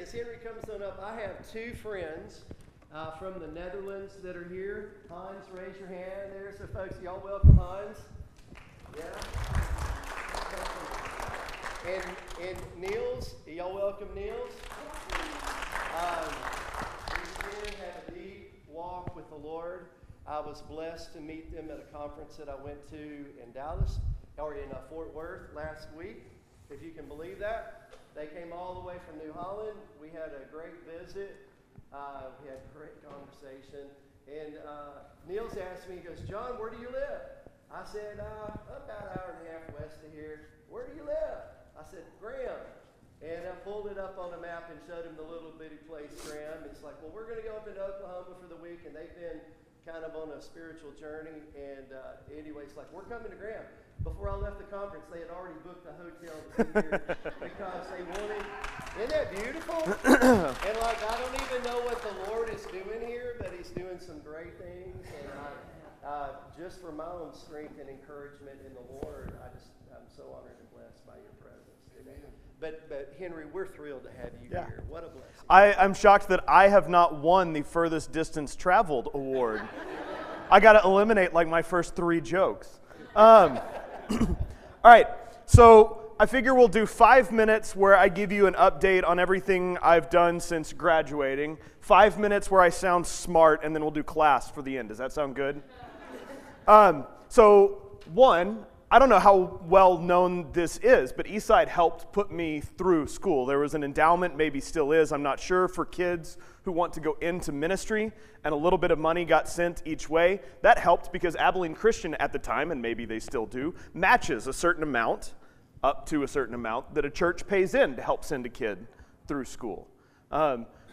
as Henry comes on up, I have two friends from the Netherlands that are here. Hans, raise your hand. There's the folks. Y'all welcome Hans. Yeah. And Niels, y'all welcome Niels. These men have a deep walk with the Lord. I was blessed to meet them at a conference that I went to in Dallas, or in Fort Worth last week, if you can believe that. They came all the way from New Holland. We had a great visit. We had great conversation. And Niels asked me, he goes, John, where do you live? I said, about an hour and a half west of here. Where do you live? I said, Graham. And I pulled it up on a map and showed him the little bitty place, Graham. It's like, well, we're going to go up into Oklahoma for the week, and they've been kind of on a spiritual journey. And anyway, it's like, we're coming to Graham. Before I left the conference, they had already booked a hotel to be here because they wanted. Isn't that beautiful? And like, I don't even know what the Lord is doing here, but He's doing some great things. And just for my own strength and encouragement in the Lord, I'm so honored and blessed by your presence today. But Henry, we're thrilled to have you here. What a blessing. I'm shocked that I have not won the furthest distance traveled award. I got to eliminate like my first 3 jokes. All right, so I figure we'll do 5 minutes where I give you an update on everything I've done since graduating, 5 minutes where I sound smart, and then we'll do class for the end. Does that sound good? So one, I don't know how well known this is, but Eastside helped put me through school. There was an endowment, maybe still is, I'm not sure, for kids who want to go into ministry, and a little bit of money got sent each way. That helped because Abilene Christian at the time, and maybe they still do, matches a certain amount, up to a certain amount, that a church pays in to help send a kid through school.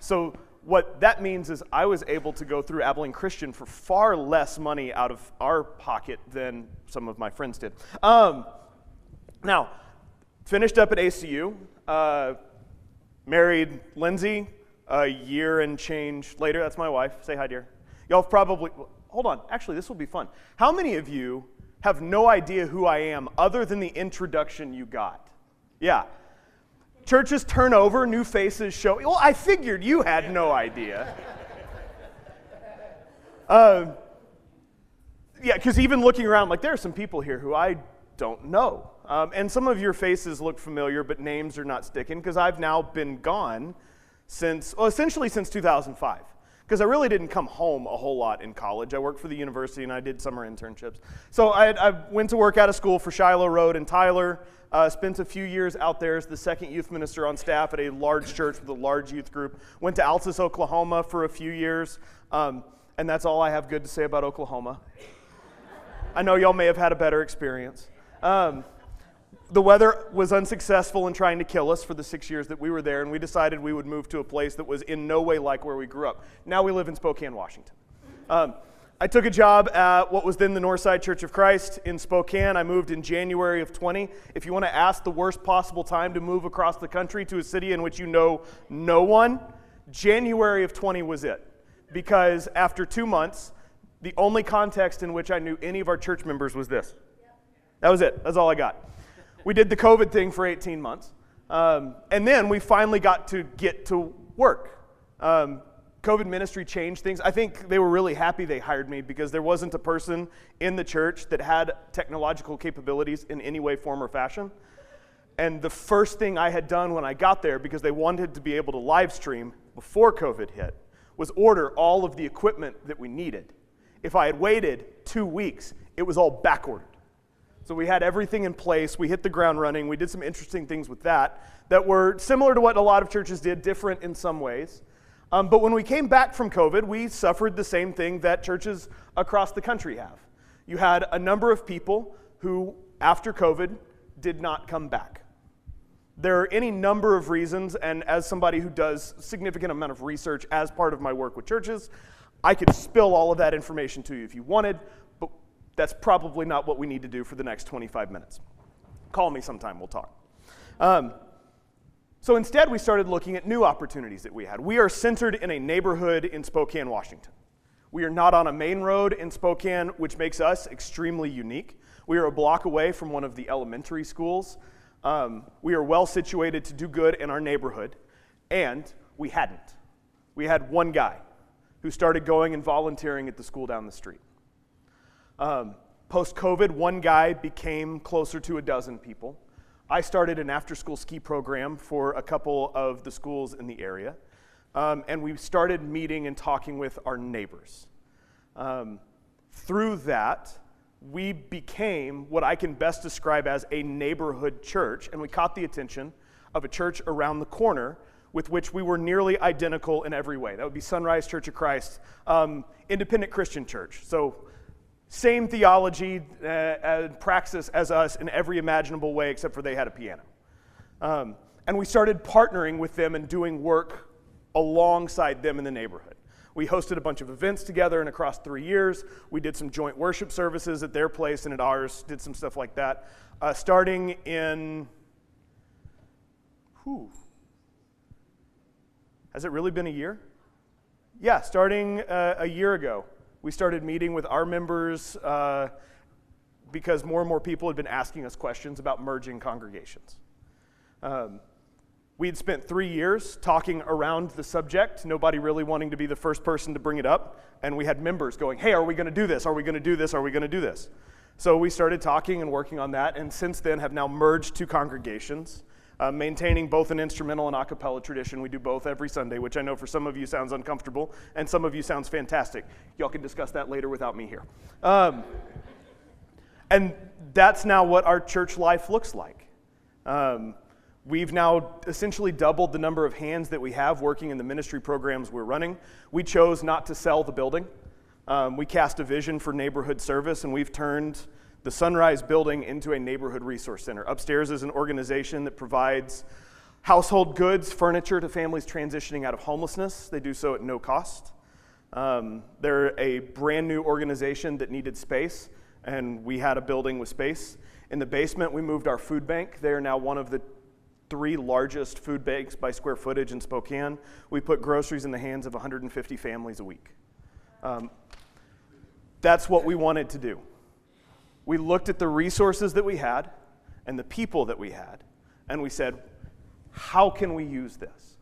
So what that means is I was able to go through Abilene Christian for far less money out of our pocket than some of my friends did. Now, finished up at ACU, married Lindsay a year and change later. That's my wife. Say hi, dear. Y'all have probably, hold on, actually this will be fun. How many of you have no idea who I am other than the introduction you got? Yeah. Churches turn over, new faces show. Well, I figured you had no idea. Yeah, because even looking around, like there are some people here who I don't know. And some of your faces look familiar, but names are not sticking because I've now been gone essentially since 2005. Because I really didn't come home a whole lot in college. I worked for the university and I did summer internships. So I went to work out of school for Shiloh Road in Tyler, spent a few years out there as the second youth minister on staff at a large church with a large youth group. Went to Altus, Oklahoma for a few years, and that's all I have good to say about Oklahoma. I know y'all may have had a better experience. The weather was unsuccessful in trying to kill us for the 6 years that we were there, and we decided we would move to a place that was in no way like where we grew up. Now we live in Spokane, Washington. I took a job at what was then the Northside Church of Christ in Spokane. I moved in January of 20. If you want to ask the worst possible time to move across the country to a city in which you know no one, January of 20 was it. Because after 2 months, the only context in which I knew any of our church members was this. That was it. That's all I got. We did the COVID thing for 18 months. And then we finally got to get to work. COVID ministry changed things. I think they were really happy they hired me because there wasn't a person in the church that had technological capabilities in any way, form, or fashion. And the first thing I had done when I got there, because they wanted to be able to live stream before COVID hit, was order all of the equipment that we needed. If I had waited 2 weeks, it was all back ordered. So we had everything in place. We hit the ground running. We did some interesting things with that were similar to what a lot of churches did, different in some ways. But when we came back from COVID, we suffered the same thing that churches across the country have. You had a number of people who, after COVID, did not come back. There are any number of reasons, and as somebody who does a significant amount of research as part of my work with churches, I could spill all of that information to you if you wanted, but that's probably not what we need to do for the next 25 minutes. Call me sometime, we'll talk. So instead, we started looking at new opportunities that we had. We are centered in a neighborhood in Spokane, Washington. We are not on a main road in Spokane, which makes us extremely unique. We are a block away from one of the elementary schools. We are well situated to do good in our neighborhood. And We hadn't. We had one guy who started going and volunteering at the school down the street. Post-COVID, one guy became closer to a dozen people. I started an after-school ski program for a couple of the schools in the area, and we started meeting and talking with our neighbors. Through that, we became what I can best describe as a neighborhood church, and we caught the attention of a church around the corner with which we were nearly identical in every way. That would be Sunrise Church of Christ, independent Christian church. So same theology and praxis as us in every imaginable way, except for they had a piano. And we started partnering with them and doing work alongside them in the neighborhood. We hosted a bunch of events together, and across 3 years, we did some joint worship services at their place and at ours, did some stuff like that. Starting in, has it really been a year? Yeah, starting a year ago, we started meeting with our members because more and more people had been asking us questions about merging congregations. We had spent 3 years talking around the subject, nobody really wanting to be the first person to bring it up, and we had members going, hey, are we going to do this? Are we going to do this? Are we going to do this? So we started talking and working on that, and since then have now merged two congregations, maintaining both an instrumental and a cappella tradition. We do both every Sunday, which I know for some of you sounds uncomfortable, and some of you sounds fantastic. Y'all can discuss that later without me here. And that's now what our church life looks like. We've now essentially doubled the number of hands that we have working in the ministry programs we're running. We chose not to sell the building. We cast a vision for neighborhood service, and we've turned the Sunrise building into a neighborhood resource center. Upstairs is an organization that provides household goods, furniture to families transitioning out of homelessness. They do so at no cost. They're a brand new organization that needed space, and we had a building with space. In the basement, we moved our food bank. They are now one of the 3 largest food banks by square footage in Spokane. We put groceries in the hands of 150 families a week. That's what we wanted to do. We looked at the resources that we had and the people that we had, and we said, how can we use this?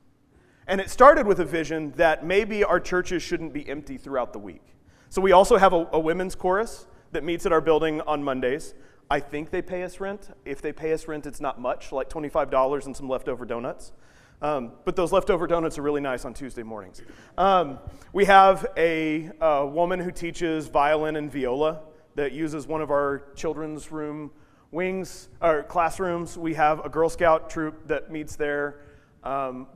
And it started with a vision that maybe our churches shouldn't be empty throughout the week. So we also have a women's chorus that meets at our building on Mondays. I think they pay us rent. If they pay us rent, it's not much, like $25 and some leftover donuts. But those leftover donuts are really nice on Tuesday mornings. We have a woman who teaches violin and viola that uses one of our children's room wings, or classrooms. We have a Girl Scout troop that meets there.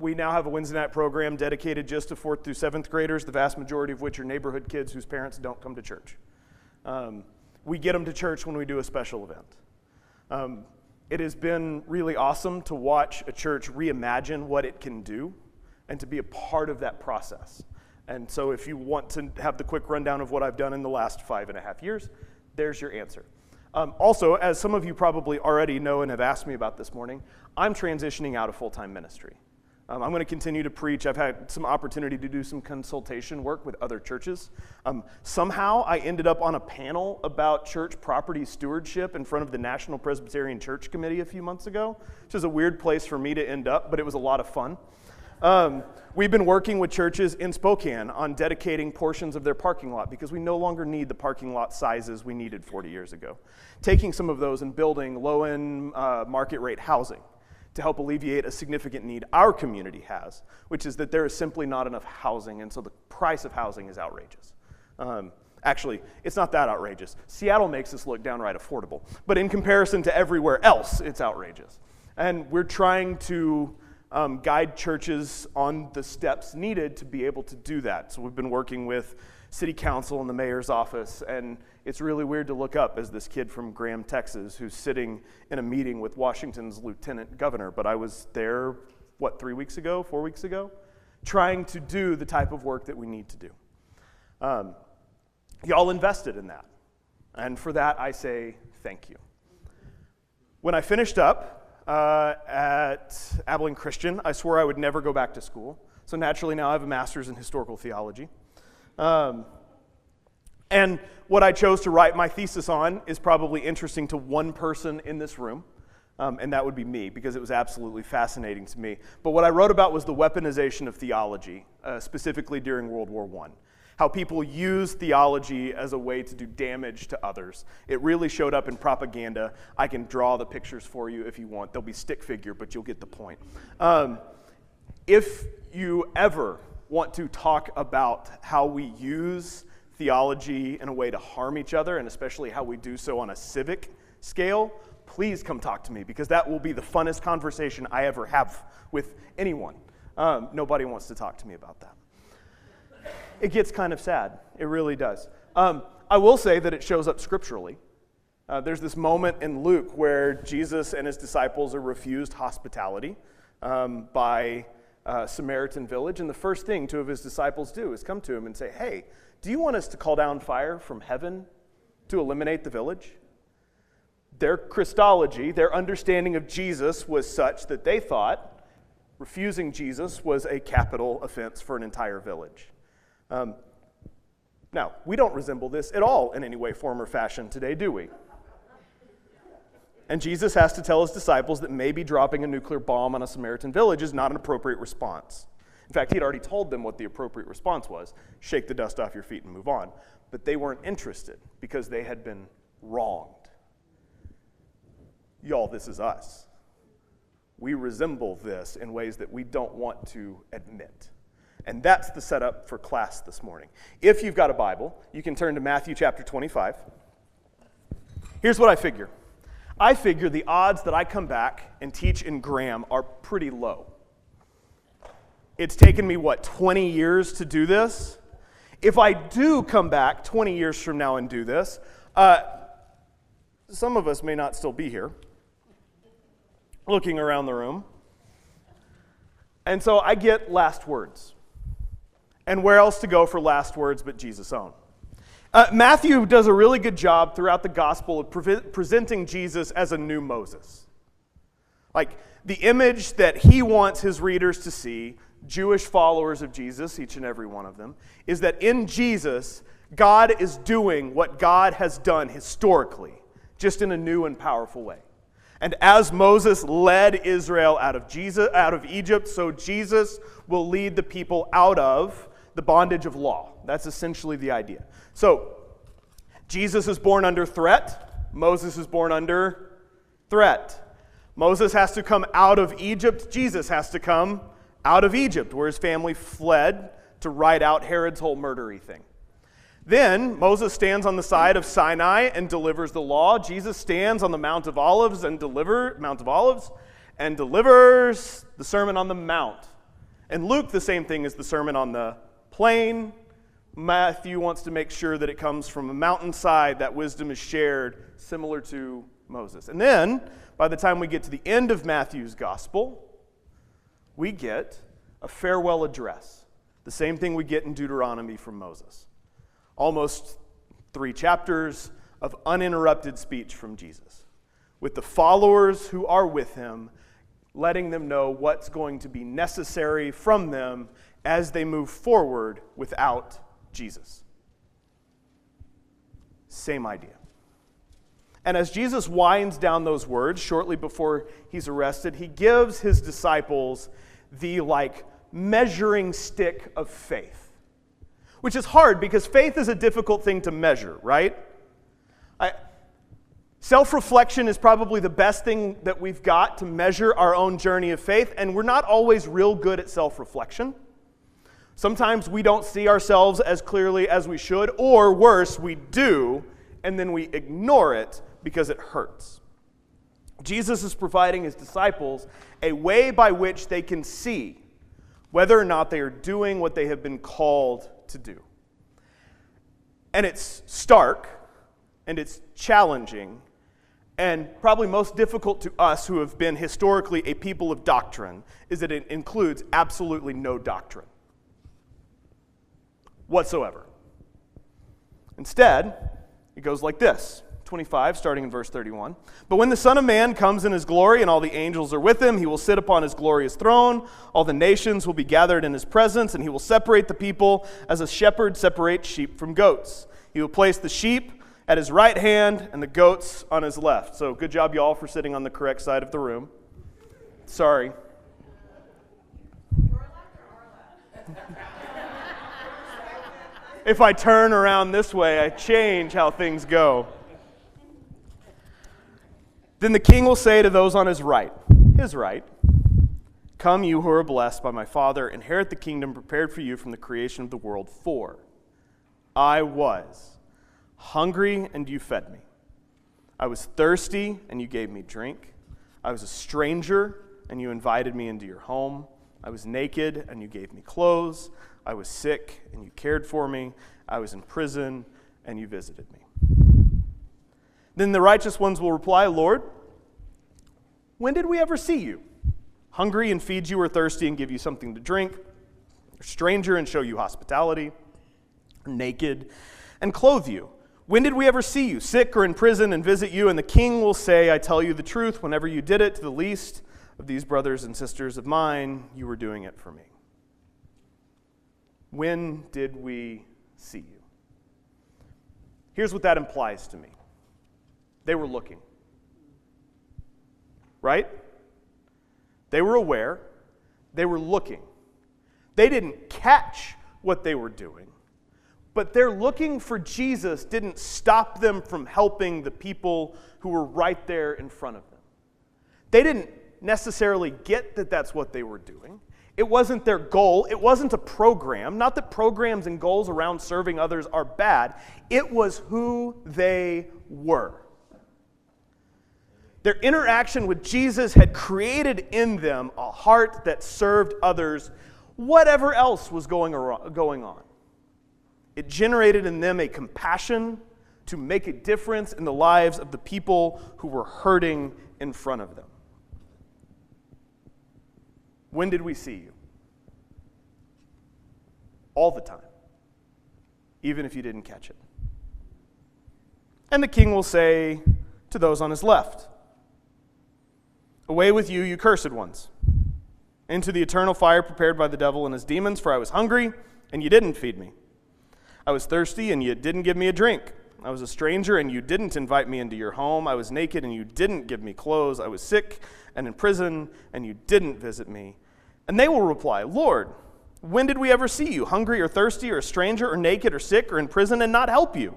We now have a Wednesday night program dedicated just to 4th through 7th graders, the vast majority of which are neighborhood kids whose parents don't come to church. We get them to church when we do a special event. It has been really awesome to watch a church reimagine what it can do and to be a part of that process. And so if you want to have the quick rundown of what I've done in the last 5.5 years, there's your answer. Also, as some of you probably already know and have asked me about this morning, I'm transitioning out of full-time ministry. I'm going to continue to preach. I've had some opportunity to do some consultation work with other churches. Somehow I ended up on a panel about church property stewardship in front of the National Presbyterian Church Committee a few months ago, which is a weird place for me to end up, but it was a lot of fun. We've been working with churches in Spokane on dedicating portions of their parking lot because we no longer need the parking lot sizes we needed 40 years ago. Taking some of those and building low-end market rate housing to help alleviate a significant need our community has, which is that there is simply not enough housing, and so the price of housing is outrageous. Actually, it's not that outrageous. Seattle makes us look downright affordable, but in comparison to everywhere else, it's outrageous. And we're trying to guide churches on the steps needed to be able to do that. So we've been working with city council and the mayor's office, and it's really weird to look up as this kid from Graham, Texas, who's sitting in a meeting with Washington's lieutenant governor, but I was there, 4 weeks ago, trying to do the type of work that we need to do. Y'all invested in that, and for that I say thank you. When I finished up at Abilene Christian, I swore I would never go back to school, so naturally now I have a master's in historical theology. And what I chose to write my thesis on is probably interesting to one person in this room. And that would be me, because it was absolutely fascinating to me. But what I wrote about was the weaponization of theology, specifically during World War I. How people use theology as a way to do damage to others. It really showed up in propaganda. I can draw the pictures for you if you want. They'll be stick figure, but you'll get the point. If you ever want to talk about how we use theology in a way to harm each other, and especially how we do so on a civic scale, please come talk to me, because that will be the funnest conversation I ever have with anyone. Nobody wants to talk to me about that. It gets kind of sad. It really does. I will say that it shows up scripturally. There's this moment in Luke where Jesus and his disciples are refused hospitality by a Samaritan village, and the first thing two of his disciples do is come to him and say, "Hey, do you want us to call down fire from heaven to eliminate the village?" Their Christology, their understanding of Jesus was such that they thought refusing Jesus was a capital offense for an entire village. Now, we don't resemble this at all in any way, form, or fashion today, do we? And Jesus has to tell his disciples that maybe dropping a nuclear bomb on a Samaritan village is not an appropriate response. In fact, he'd already told them what the appropriate response was: shake the dust off your feet and move on. But they weren't interested because they had been wronged. Y'all, this is us. We resemble this in ways that we don't want to admit. And that's the setup for class this morning. If you've got a Bible, you can turn to Matthew chapter 25. Here's what I figure. I figure the odds that I come back and teach in Graham are pretty low. It's taken me, 20 years to do this? If I do come back 20 years from now and do this, some of us may not still be here, looking around the room. And so I get last words. And where else to go for last words but Jesus' own? Matthew does a really good job throughout the gospel of presenting Jesus as a new Moses. Like, the image that he wants his readers to see, Jewish followers of Jesus, each and every one of them, is that in Jesus, God is doing what God has done historically, just in a new and powerful way. And as Moses led Israel out of Egypt, so Jesus will lead the people out of the bondage of law. That's essentially the idea. So, Jesus is born under threat. Moses is born under threat. Moses has to come out of Egypt. Jesus has to come out of Egypt, where his family fled to ride out Herod's whole murdery thing. Then Moses stands on the side of Sinai and delivers the law. Jesus stands on the Mount of Olives and delivers the Sermon on the Mount. And Luke, the same thing as the Sermon on the Plain. Matthew wants to make sure that it comes from a mountainside, that wisdom is shared, similar to Moses. And then, by the time we get to the end of Matthew's gospel, we get a farewell address. The same thing we get in Deuteronomy from Moses. Almost 3 chapters of uninterrupted speech from Jesus, with the followers who are with him, letting them know what's going to be necessary from them as they move forward without Jesus. Same idea. And as Jesus winds down those words shortly before he's arrested, he gives his disciples the measuring stick of faith. Which is hard because faith is a difficult thing to measure, right? Self-reflection is probably the best thing that we've got to measure our own journey of faith, and we're not always real good at self-reflection. Sometimes we don't see ourselves as clearly as we should, or worse, we do, and then we ignore it because it hurts. Jesus is providing his disciples a way by which they can see whether or not they are doing what they have been called to do. And it's stark, and it's challenging, and probably most difficult to us who have been historically a people of doctrine is that it includes absolutely no doctrine whatsoever. Instead, it goes like this. 25, starting in verse 31. But when the Son of Man comes in his glory and all the angels are with him, he will sit upon his glorious throne. All the nations will be gathered in his presence, and he will separate the people as a shepherd separates sheep from goats. He will place the sheep at his right hand and the goats on his left. So good job, y'all, for sitting on the correct side of the room. Sorry. If I turn around this way, I change how things go. Then the king will say to those on his right, "Come, you who are blessed by my Father, inherit the kingdom prepared for you from the creation of the world. For I was hungry, and you fed me. I was thirsty, and you gave me drink. I was a stranger, and you invited me into your home. I was naked, and you gave me clothes. I was sick, and you cared for me. I was in prison, and you visited me." Then the righteous ones will reply, "Lord, when did we ever see you? Hungry and feed you, or thirsty and give you something to drink? Or stranger and show you hospitality? Or naked and clothe you? When did we ever see you, sick or in prison, and visit you?" And the king will say, "I tell you the truth, whenever you did it to the least of these brothers and sisters of mine, you were doing it for me." When did we see you? Here's what that implies to me. They were looking. Right? They were aware. They were looking. They didn't catch what they were doing, but their looking for Jesus didn't stop them from helping the people who were right there in front of them. They didn't necessarily get that that's what they were doing. It wasn't their goal. It wasn't a program. Not that programs and goals around serving others are bad. It was who they were. Their interaction with Jesus had created in them a heart that served others, whatever else was going on. It generated in them a compassion to make a difference in the lives of the people who were hurting in front of them. When did we see you? All the time, even if you didn't catch it. And the king will say to those on his left, "Away with you, you cursed ones, into the eternal fire prepared by the devil and his demons, for I was hungry, and you didn't feed me. I was thirsty, and you didn't give me a drink. I was a stranger, and you didn't invite me into your home. I was naked, and you didn't give me clothes. I was sick and in prison, and you didn't visit me." And they will reply, "Lord, when did we ever see you, hungry or thirsty or a stranger or naked or sick or in prison, and not help you?"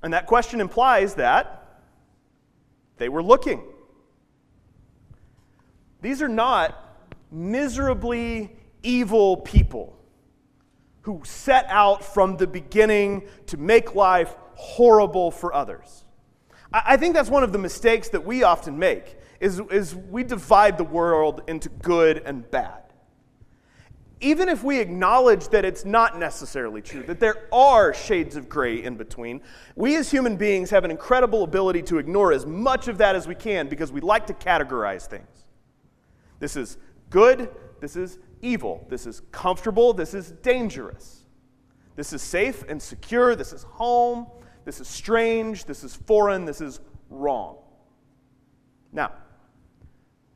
And that question implies that they were looking. These are not miserably evil people who set out from the beginning to make life horrible for others. I think that's one of the mistakes that we often make, is we divide the world into good and bad. Even if we acknowledge that it's not necessarily true, that there are shades of gray in between, we as human beings have an incredible ability to ignore as much of that as we can because we like to categorize things. This is good, this is evil, this is comfortable, this is dangerous. This is safe and secure, this is home, this is strange, this is foreign, this is wrong. Now,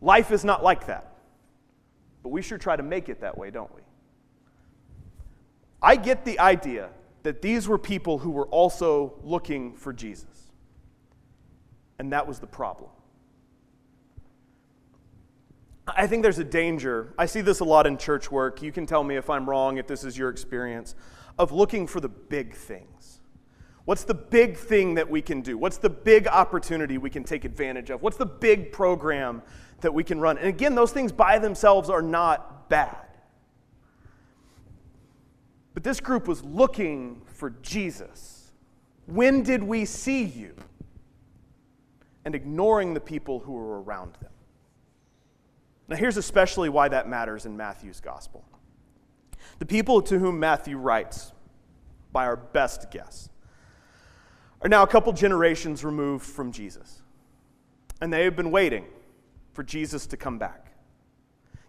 life is not like that. But we sure try to make it that way, don't we? I get the idea that these were people who were also looking for Jesus. And that was the problem. I think there's a danger. I see this a lot in church work. You can tell me if I'm wrong, if this is your experience, of looking for the big things. What's the big thing that we can do? What's the big opportunity we can take advantage of? What's the big program that we can run? And again, those things by themselves are not bad. But this group was looking for Jesus. When did we see you? And ignoring the people who were around them. Now here's especially why that matters in Matthew's gospel. The people to whom Matthew writes, by our best guess, are now a couple generations removed from Jesus. And they have been waiting for Jesus to come back.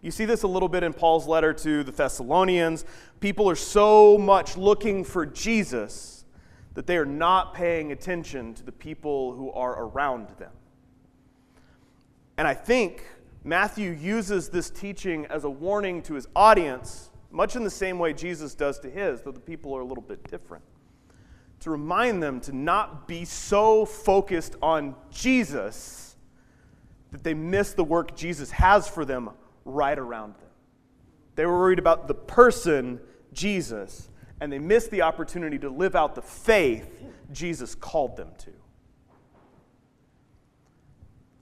You see this a little bit in Paul's letter to the Thessalonians. People are so much looking for Jesus that they are not paying attention to the people who are around them. And I think Matthew uses this teaching as a warning to his audience, much in the same way Jesus does to his, though the people are a little bit different. to remind them to not be so focused on Jesus that they miss the work Jesus has for them right around them. They were worried about the person, Jesus, and they missed the opportunity to live out the faith Jesus called them to.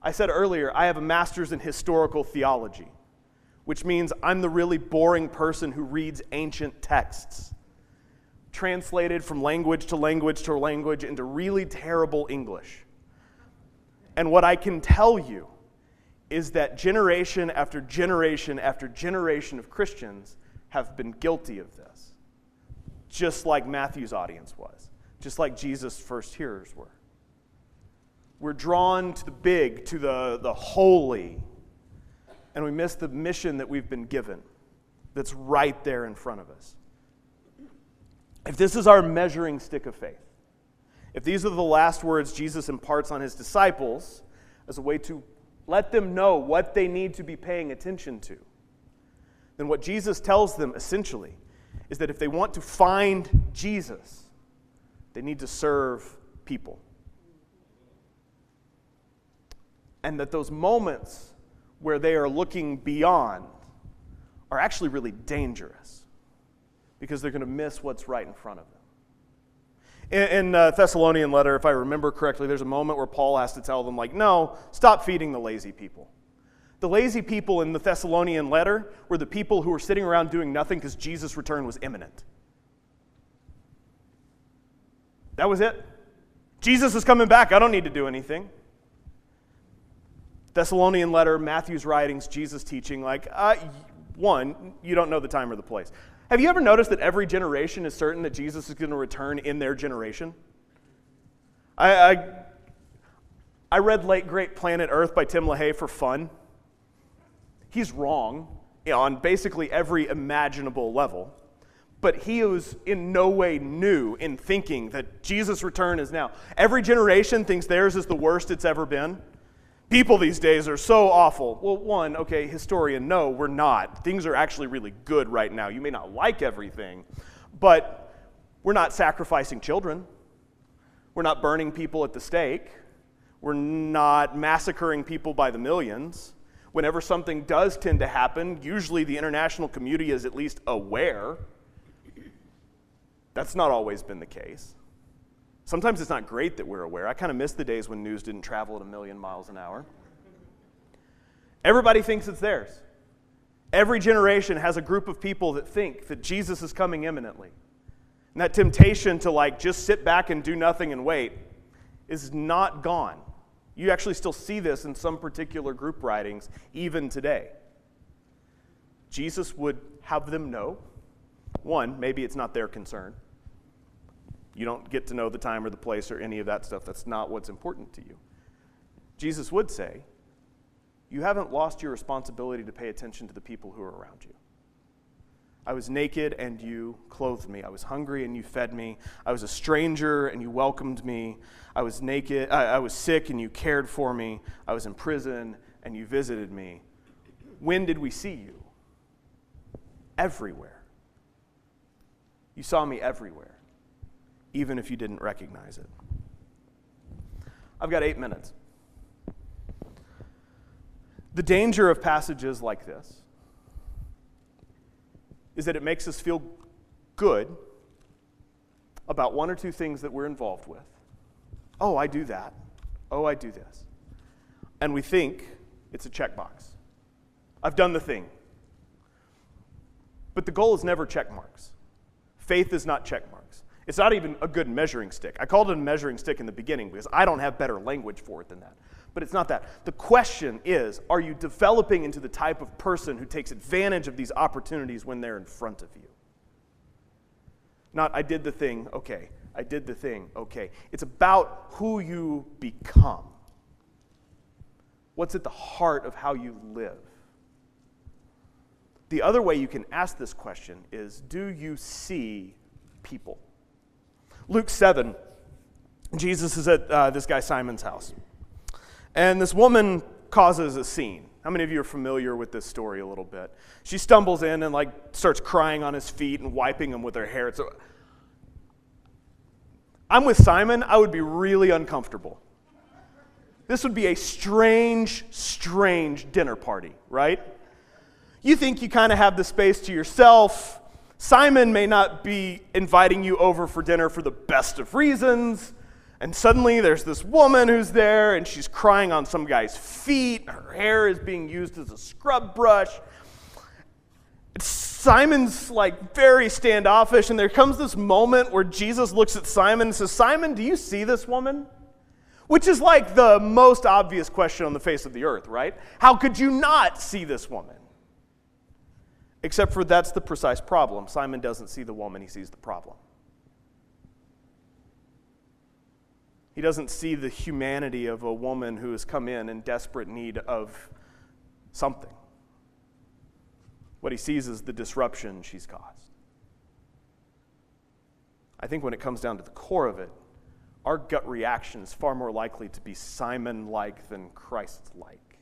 I said earlier, I have a master's in historical theology, which means I'm the really boring person who reads ancient texts, translated from language to language to language into really terrible English. And what I can tell you is that generation after generation after generation of Christians have been guilty of this, just like Matthew's audience was, just like Jesus' first hearers were. We're drawn to the big, to the holy, and we miss the mission that we've been given that's right there in front of us. If this is our measuring stick of faith, if these are the last words Jesus imparts on his disciples as a way to let them know what they need to be paying attention to, then what Jesus tells them essentially is that if they want to find Jesus, they need to serve people. And that those moments where they are looking beyond are actually really dangerous because they're going to miss what's right in front of them. In Thessalonian letter, if I remember correctly, there's a moment where Paul has to tell them, like, no, stop feeding the lazy people. The lazy people in the Thessalonian letter were the people who were sitting around doing nothing because Jesus' return was imminent. That was it. Jesus is coming back. I don't need to do anything. Thessalonian letter, Matthew's writings, Jesus teaching, like, one, you don't know the time or the place. Have you ever noticed that every generation is certain that Jesus is going to return in their generation? I read Late Great Planet Earth by Tim LaHaye for fun. He's wrong on basically every imaginable level, but he was in no way new in thinking that Jesus' return is now. Every generation thinks theirs is the worst it's ever been. People these days are so awful. Well, one, okay, historian, no, we're not. Things are actually really good right now. You may not like everything, but we're not sacrificing children. We're not burning people at the stake. We're not massacring people by the millions. Whenever something does tend to happen, usually the international community is at least aware. That's not always been the case. Sometimes it's not great that we're aware. I kind of miss the days when news didn't travel at 1,000,000 miles an hour. Everybody thinks it's theirs. Every generation has a group of people that think that Jesus is coming imminently. And that temptation to just sit back and do nothing and wait is not gone. You actually still see this in some particular group writings even today. Jesus would have them know, one, maybe it's not their concern. You don't get to know the time or the place or any of that stuff. That's not what's important to you. Jesus would say, you haven't lost your responsibility to pay attention to the people who are around you. I was naked and you clothed me. I was hungry and you fed me. I was a stranger and you welcomed me. I was naked. I was sick and you cared for me. I was in prison and you visited me. When did we see you? Everywhere. You saw me everywhere, even if you didn't recognize it. I've got 8 minutes. The danger of passages like this is that it makes us feel good about one or two things that we're involved with. Oh, I do that. Oh, I do this. And we think it's a checkbox. I've done the thing. But the goal is never check marks. Faith is not check marks. It's not even a good measuring stick. I called it a measuring stick in the beginning because I don't have better language for it than that. But it's not that. The question is, are you developing into the type of person who takes advantage of these opportunities when they're in front of you? Not, I did the thing, okay. I did the thing, okay. It's about who you become. What's at the heart of how you live? The other way you can ask this question is, do you see people? Luke 7, Jesus is at this guy Simon's house. And this woman causes a scene. How many of you are familiar with this story a little bit? She stumbles in and starts crying on his feet and wiping them with her hair. So I'm with Simon, I would be really uncomfortable. This would be a strange, strange dinner party, right? You think you kind of have the space to yourself. Simon may not be inviting you over for dinner for the best of reasons. And suddenly there's this woman who's there, and she's crying on some guy's feet. Her hair is being used as a scrub brush. Simon's like very standoffish, and there comes this moment where Jesus looks at Simon and says, Simon, do you see this woman? Which is like the most obvious question on the face of the earth, right? How could you not see this woman? Except for that's the precise problem. Simon doesn't see the woman, he sees the problem. He doesn't see the humanity of a woman who has come in desperate need of something. What he sees is the disruption she's caused. I think when it comes down to the core of it, our gut reaction is far more likely to be Simon-like than Christ-like.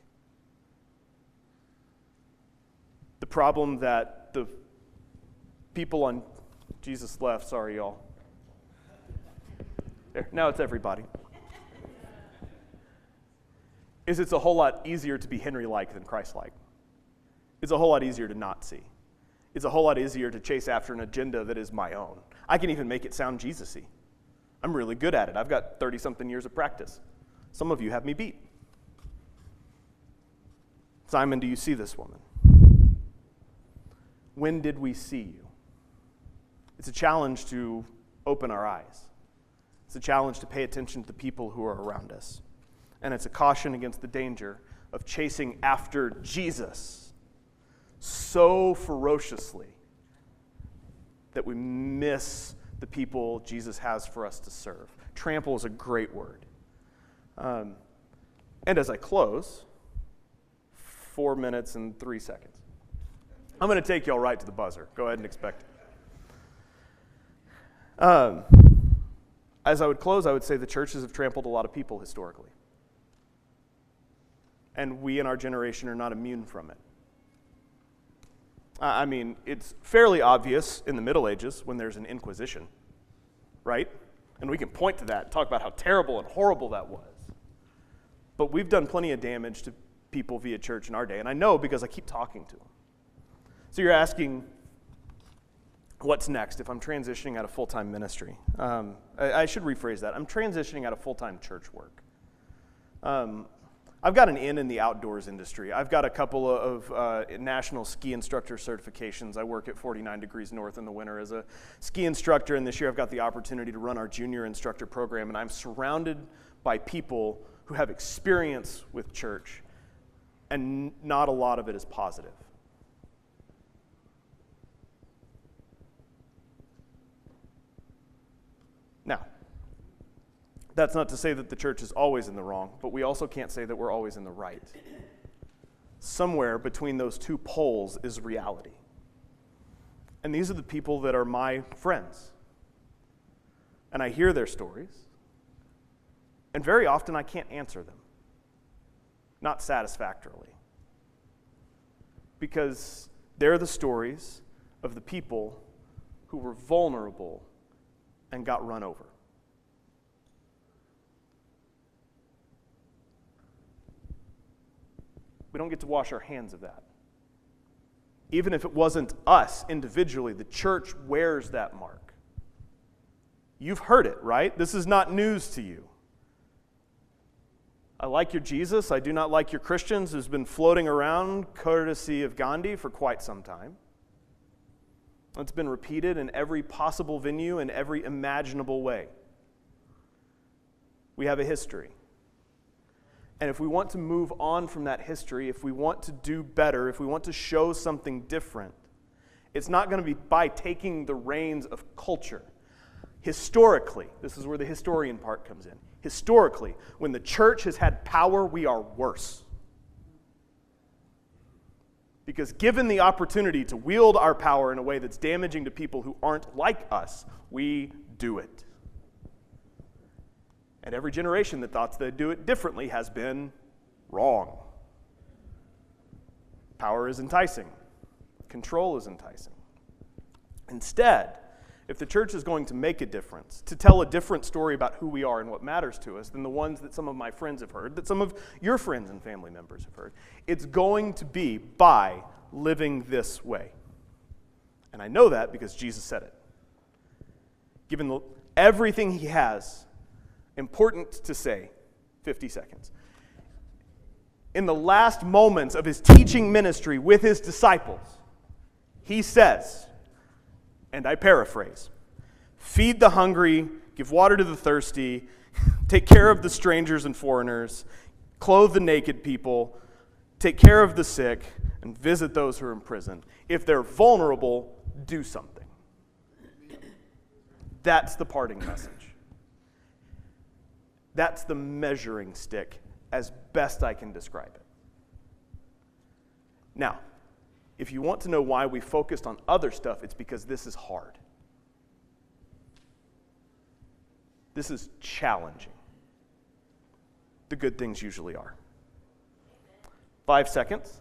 The problem that the people on Jesus left, sorry y'all. There, now it's everybody. Is it's a whole lot easier to be Henry-like than Christ-like. It's a whole lot easier to not see. It's a whole lot easier to chase after an agenda that is my own. I can even make it sound Jesus-y. I'm really good at it. I've got 30-something years of practice. Some of you have me beat. Simon, do you see this woman? When did we see you? It's a challenge to open our eyes. It's a challenge to pay attention to the people who are around us. And it's a caution against the danger of chasing after Jesus so ferociously that we miss the people Jesus has for us to serve. Trample is a great word. And as I close, 4 minutes and 3 seconds. I'm going to take y'all right to the buzzer. Go ahead and expect it. As I would close, I would say the churches have trampled a lot of people historically. And we in our generation are not immune from it. I mean, it's fairly obvious in the Middle Ages when there's an Inquisition, right? And we can point to that and talk about how terrible and horrible that was. But we've done plenty of damage to people via church in our day, and I know because I keep talking to them. So you're asking, what's next if I'm transitioning out of full-time ministry? I should rephrase that. I'm transitioning out of full-time church work. I've got an in the outdoors industry. I've got a couple of national ski instructor certifications. I work at 49 Degrees North in the winter as a ski instructor, and this year I've got the opportunity to run our junior instructor program, and I'm surrounded by people who have experience with church, and not a lot of it is positive. Now, that's not to say that the church is always in the wrong, but we also can't say that we're always in the right. Somewhere between those two poles is reality. And these are the people that are my friends. And I hear their stories, and very often I can't answer them. Not satisfactorily. Because they're the stories of the people who were vulnerable and got run over. We don't get to wash our hands of that. Even if it wasn't us individually, the church wears that mark. You've heard it, right? This is not news to you. I like your Jesus, I do not like your Christians has been floating around courtesy of Gandhi for quite some time. It's been repeated in every possible venue in every imaginable way. We have a history. And if we want to move on from that history, if we want to do better, if we want to show something different, it's not going to be by taking the reins of culture. Historically, this is where the historian part comes in. Historically, when the church has had power, we are worse. Because given the opportunity to wield our power in a way that's damaging to people who aren't like us, we do it. And every generation that thought they'd do it differently has been wrong. Power is enticing. Control is enticing. Instead, if the church is going to make a difference, to tell a different story about who we are and what matters to us than the ones that some of my friends have heard, that some of your friends and family members have heard, it's going to be by living this way. And I know that because Jesus said it. Given everything he has, important to say, 50 seconds. In the last moments of his teaching ministry with his disciples, he says, and I paraphrase, feed the hungry, give water to the thirsty, take care of the strangers and foreigners, clothe the naked people, take care of the sick, and visit those who are in prison. If they're vulnerable, do something. That's the parting message. That's the measuring stick as best I can describe it. Now, if you want to know why we focused on other stuff, it's because this is hard. This is challenging. The good things usually are. 5 seconds.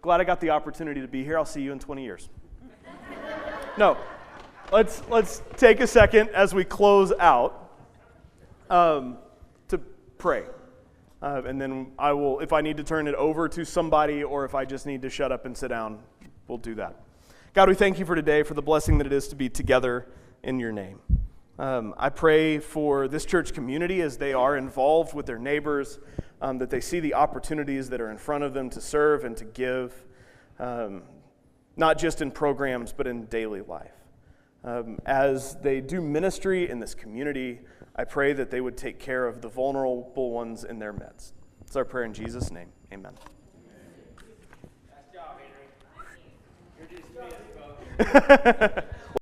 Glad I got the opportunity to be here. I'll see you in 20 years. No, let's take a second as we close out to pray. And then I will, if I need to turn it over to somebody or if I just need to shut up and sit down, we'll do that. God, we thank you for today, for the blessing that it is to be together in your name. I pray for this church community as they are involved with their neighbors, that they see the opportunities that are in front of them to serve and to give, not just in programs, but in daily life. As they do ministry in this community, I pray that they would take care of the vulnerable ones in their midst. It's our prayer in Jesus' name. Amen. Nice job, Henry. You're just missing, folks.